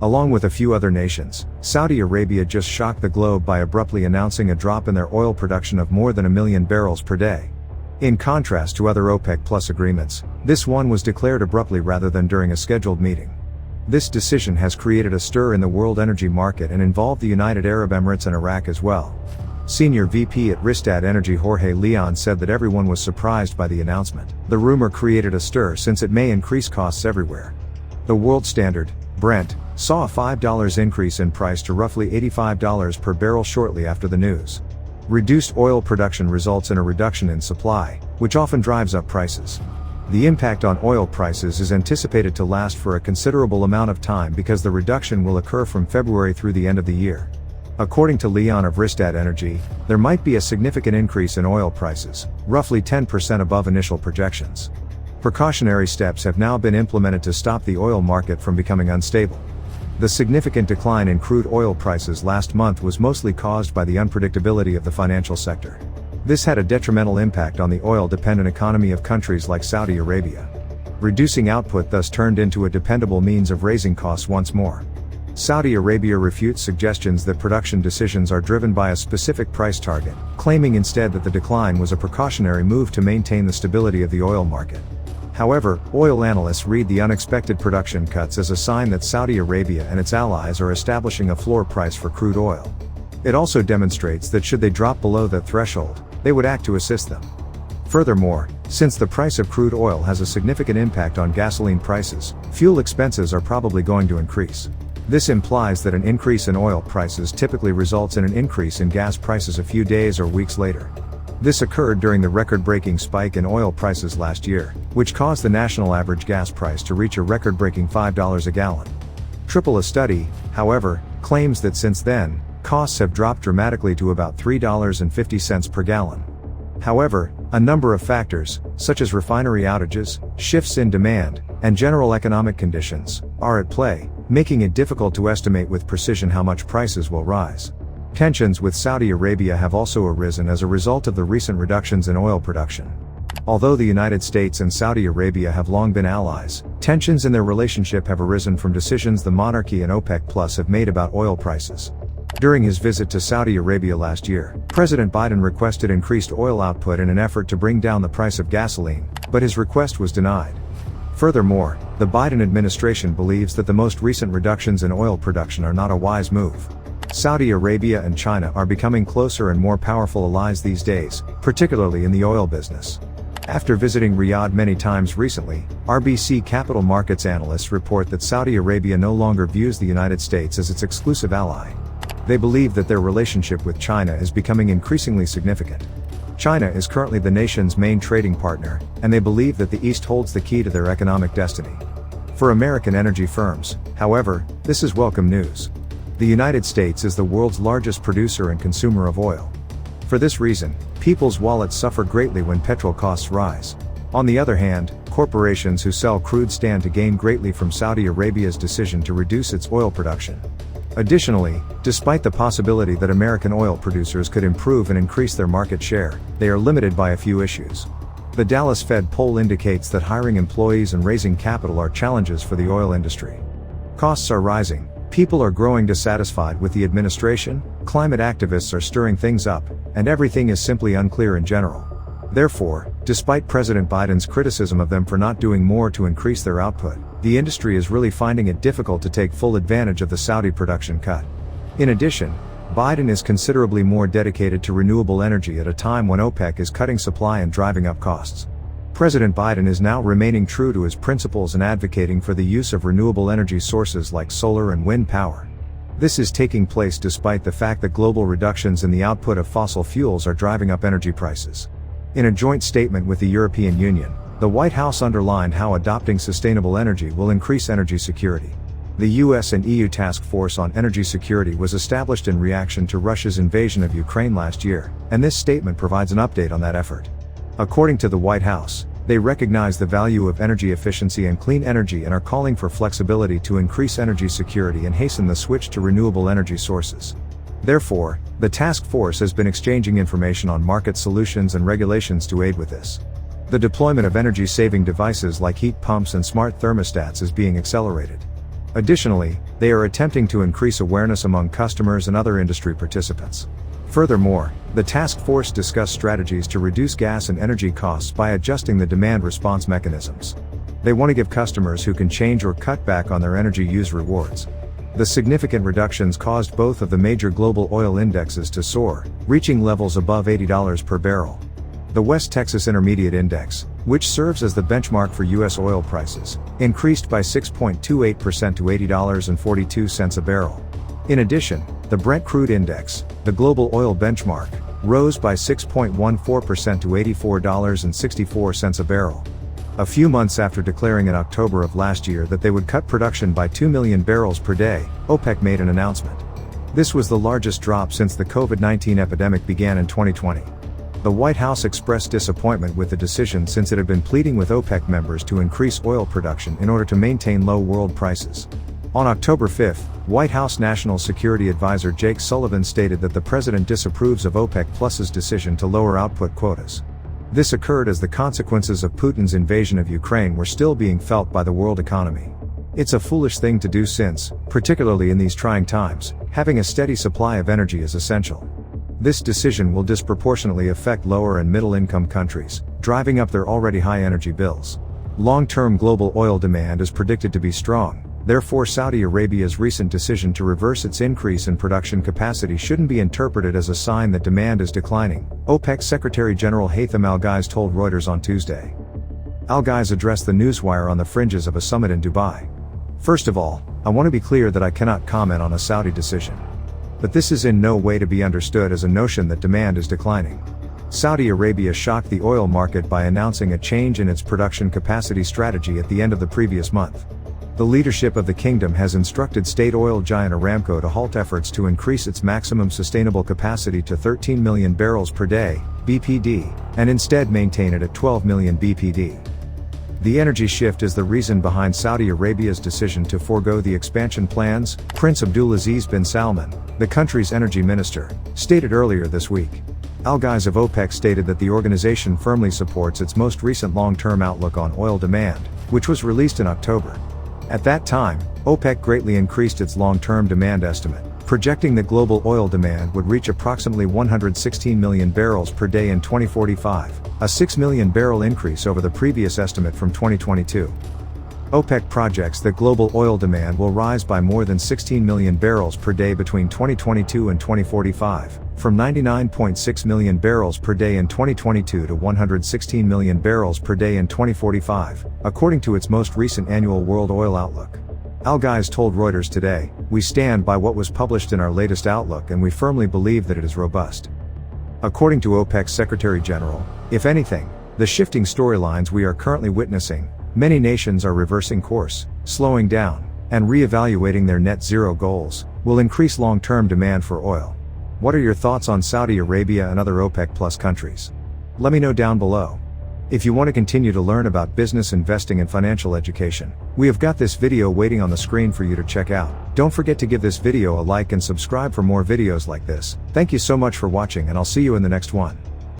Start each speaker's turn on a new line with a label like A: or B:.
A: Along with a few other nations, Saudi Arabia just shocked the globe by abruptly announcing a drop in their oil production of more than 1 million barrels per day. In contrast to other OPEC Plus agreements, this one was declared abruptly rather than during a scheduled meeting. This decision has created a stir in the world energy market and involved the United Arab Emirates and Iraq as well. Senior VP at Rystad Energy Jorge Leon said that everyone was surprised by the announcement. The rumor created a stir since it may increase costs everywhere. The world standard, Brent, saw a $5 increase in price to roughly $85 per barrel shortly after the news. Reduced oil production results in a reduction in supply, which often drives up prices. The impact on oil prices is anticipated to last for a considerable amount of time because the reduction will occur from February through the end of the year. According to Leon of Rystad Energy, there might be a significant increase in oil prices, roughly 10% above initial projections. Precautionary steps have now been implemented to stop the oil market from becoming unstable. The significant decline in crude oil prices last month was mostly caused by the unpredictability of the financial sector. This had a detrimental impact on the oil-dependent economy of countries like Saudi Arabia. Reducing output thus turned into a dependable means of raising costs once more. Saudi Arabia refutes suggestions that production decisions are driven by a specific price target, claiming instead that the decline was a precautionary move to maintain the stability of the oil market. However, oil analysts read the unexpected production cuts as a sign that Saudi Arabia and its allies are establishing a floor price for crude oil. It also demonstrates that should they drop below that threshold, they would act to assist them. Furthermore, since the price of crude oil has a significant impact on gasoline prices, fuel expenses are probably going to increase. This implies that an increase in oil prices typically results in an increase in gas prices a few days or weeks later. This occurred during the record-breaking spike in oil prices last year, which caused the national average gas price to reach a record-breaking $5 a gallon. A study, however, claims that since then, costs have dropped dramatically to about $3.50 per gallon. However, a number of factors, such as refinery outages, shifts in demand, and general economic conditions, are at play, making it difficult to estimate with precision how much prices will rise. Tensions with Saudi Arabia have also arisen as a result of the recent reductions in oil production. Although the United States and Saudi Arabia have long been allies, tensions in their relationship have arisen from decisions the monarchy and OPEC Plus have made about oil prices. During his visit to Saudi Arabia last year, President Biden requested increased oil output in an effort to bring down the price of gasoline, but his request was denied. Furthermore, the Biden administration believes that the most recent reductions in oil production are not a wise move. Saudi Arabia and China are becoming closer and more powerful allies these days, particularly in the oil business. After visiting Riyadh many times recently, RBC Capital Markets analysts report that Saudi Arabia no longer views the United States as its exclusive ally. They believe that their relationship with China is becoming increasingly significant. China is currently the nation's main trading partner, and they believe that the East holds the key to their economic destiny. For American energy firms, however, this is welcome news. The United States is the world's largest producer and consumer of oil. For this reason, people's wallets suffer greatly when petrol costs rise. On the other hand, corporations who sell crude stand to gain greatly from Saudi Arabia's decision to reduce its oil production. Additionally, despite the possibility that American oil producers could improve and increase their market share, they are limited by a few issues. The Dallas Fed poll indicates that hiring employees and raising capital are challenges for the oil industry. Costs are rising, people are growing dissatisfied with the administration, climate activists are stirring things up, and everything is simply unclear in general. Therefore, despite President Biden's criticism of them for not doing more to increase their output, the industry is really finding it difficult to take full advantage of the Saudi production cut. In addition, Biden is considerably more dedicated to renewable energy at a time when OPEC is cutting supply and driving up costs. President Biden is now remaining true to his principles and advocating for the use of renewable energy sources like solar and wind power. This is taking place despite the fact that global reductions in the output of fossil fuels are driving up energy prices. In a joint statement with the European Union, the White House underlined how adopting sustainable energy will increase energy security. The US and EU Task Force on Energy Security was established in reaction to Russia's invasion of Ukraine last year, and this statement provides an update on that effort. According to the White House, they recognize the value of energy efficiency and clean energy and are calling for flexibility to increase energy security and hasten the switch to renewable energy sources. Therefore, the task force has been exchanging information on market solutions and regulations to aid with this. The deployment of energy-saving devices like heat pumps and smart thermostats is being accelerated. Additionally, They are attempting to increase awareness among customers and other industry participants. Furthermore, the task force discussed strategies to reduce gas and energy costs by adjusting the demand response mechanisms. They want to give customers who can change or cut back on their energy use rewards. The significant reductions caused both of the major global oil indexes to soar, reaching levels above $80 per barrel. The West Texas Intermediate Index, which serves as the benchmark for U.S. oil prices, increased by 6.28% to $80.42 a barrel. In addition, the Brent Crude Index, the global oil benchmark, rose by 6.14% to $84.64 a barrel. A few months after declaring in October of last year that they would cut production by 2 million barrels per day, OPEC made an announcement. This was the largest drop since the COVID-19 epidemic began in 2020. The White House expressed disappointment with the decision since it had been pleading with OPEC members to increase oil production in order to maintain low world prices. On October 5, White House National Security Advisor Jake Sullivan stated that the president disapproves of OPEC Plus's decision to lower output quotas. This occurred as the consequences of Putin's invasion of Ukraine were still being felt by the world economy. It's a foolish thing to do since, particularly in these trying times, having a steady supply of energy is essential. This decision will disproportionately affect lower and middle-income countries, driving up their already high energy bills. Long-term global oil demand is predicted to be strong. Therefore, Saudi Arabia's recent decision to reverse its increase in production capacity shouldn't be interpreted as a sign that demand is declining, OPEC Secretary General Haytham Al-Ghais told Reuters on Tuesday. Al-Ghais addressed the newswire on the fringes of a summit in Dubai. First of all, I want to be clear that I cannot comment on a Saudi decision. But this is in no way to be understood as a notion that demand is declining. Saudi Arabia shocked the oil market by announcing a change in its production capacity strategy at the end of the previous month. The leadership of the kingdom has instructed state oil giant Aramco to halt efforts to increase its maximum sustainable capacity to 13 million barrels per day, BPD, and instead maintain it at 12 million BPD. The energy shift is the reason behind Saudi Arabia's decision to forego the expansion plans, Prince Abdulaziz bin Salman, the country's energy minister, stated earlier this week. Al-Ghais of OPEC stated that the organization firmly supports its most recent long-term outlook on oil demand, which was released in October. At that time, OPEC greatly increased its long-term demand estimate, projecting that global oil demand would reach approximately 116 million barrels per day in 2045, a 6 million barrel increase over the previous estimate from 2022. OPEC projects that global oil demand will rise by more than 16 million barrels per day between 2022 and 2045, from 99.6 million barrels per day in 2022 to 116 million barrels per day in 2045, according to its most recent annual World Oil Outlook. Al-Ghais told Reuters today, "We stand by what was published in our latest outlook and we firmly believe that it is robust." According to OPEC's Secretary General, if anything, the shifting storylines we are currently witnessing, many nations are reversing course, slowing down, and re-evaluating their net zero goals, will increase long-term demand for oil. What are your thoughts on Saudi Arabia and other OPEC Plus countries? Let me know down below. If you want to continue to learn about business investing and financial education, we have got this video waiting on the screen for you to check out. Don't forget to give this video a like and subscribe for more videos like this. Thank you so much for watching and I'll see you in the next one.